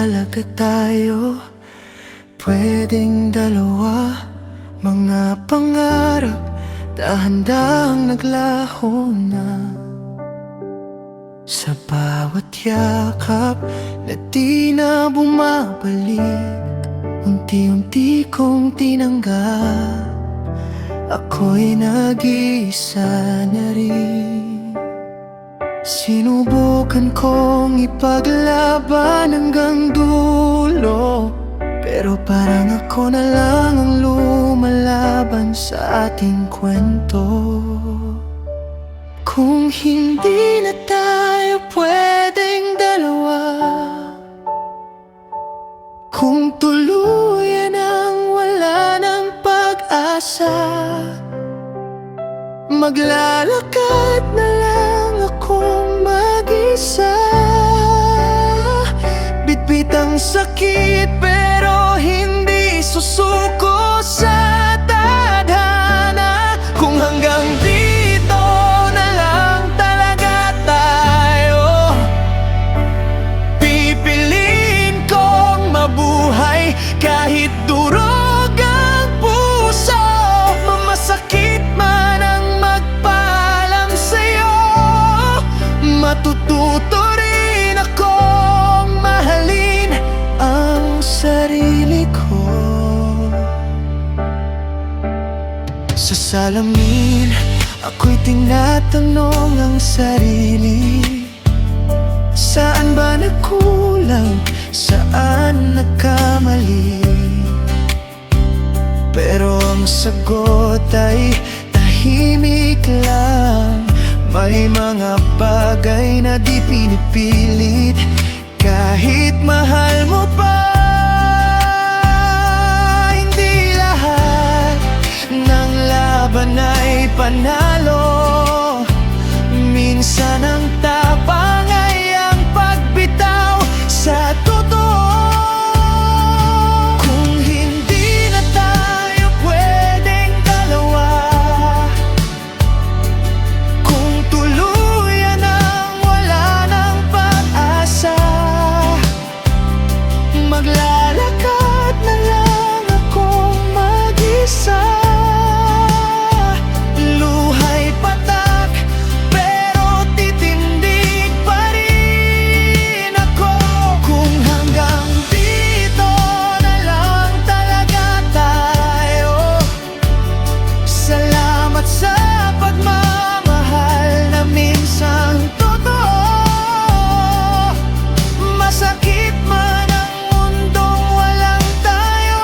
talaga tayo pwedeng dalawa. Mga pangarap dahan-dahang naglaho na, sa bawat yakap na di na bumabalik. Unti-unti kong tinanggap, ako'y nag-iisa na rin. Sinubukan kong ipaglaban hanggang dulo, pero parang ako na lang ang lumalaban sa ating kwento. Kung hindi na tayo pwedeng dalawa, kung tuluyan ang wala ng pag-asa, maglalakad na lang akong mag-isa. Bitbit ang sakit pero hindi susuko sa tadhana. Kung hanggang dito na lang talaga tayo, pipiliin kong mabuhay kahit durog ang puso. Mamasakit man ang magpaalam sa'yo, matututo rin akong mahalin ang sarili ko. Sa salamin, ako'y tinatanong ang sarili, saan ba nagkulang, saan nagkamali? Pero ang sagot ay tahimik lang. May mga bagay na di pinipilit, kahit mahal mo pa. Hindi lahat ng laban ay panalo. Minsan ang tapang ay ang pagbitaw sa totoo. Kung hindi na tayo pwedeng dalawa, kung tuluyan ang wala ng pag-asa, maglalakad na lang akong mag-isa. Luhay patak pero titindig pa rin ako. Kung hanggang dito na lang talaga tayo, salamat sa pagmamahal na minsang totoo. Masakit man ang mundong walang tayo,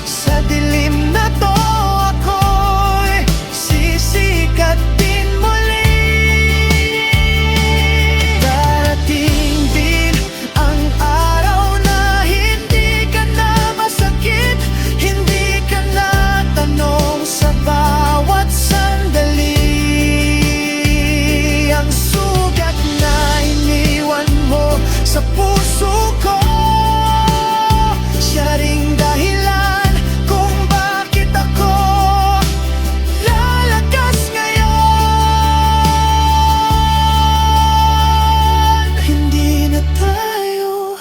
sa dilim na to ako'y sisikat din muli. Darating din ang araw na hindi ka na masakit, hindi ka na tanong sa bawat sandali. Ang sugat na iniwan mo sa puso ko, siya ring dahilan kung bakit ako lalakas ngayon. Hindi na tayo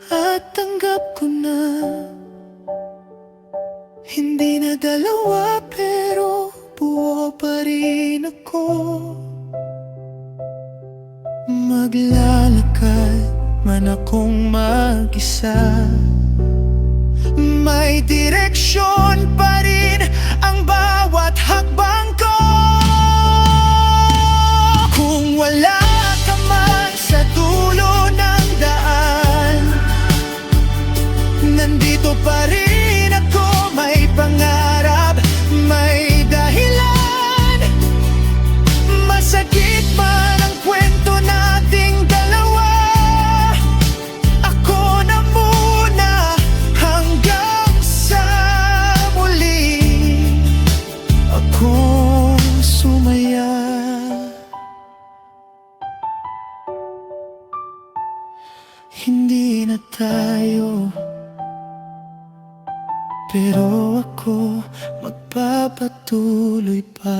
at tanggap ko na, hindi na dalawa pero buo pa rin ako. Maglalakad man akong mag-isa, may direksyon pa rin ang bawat hakbang ko. Kung wala ka man sa dulo ng daan, nandito pa rin ako, may pangarap, may dahilan. Masakit man ang kwento nating dalawa, ako na muna hanggang sa muli. Akong sumaya. Hindi na tayo, pero ako magpapatuloy pa.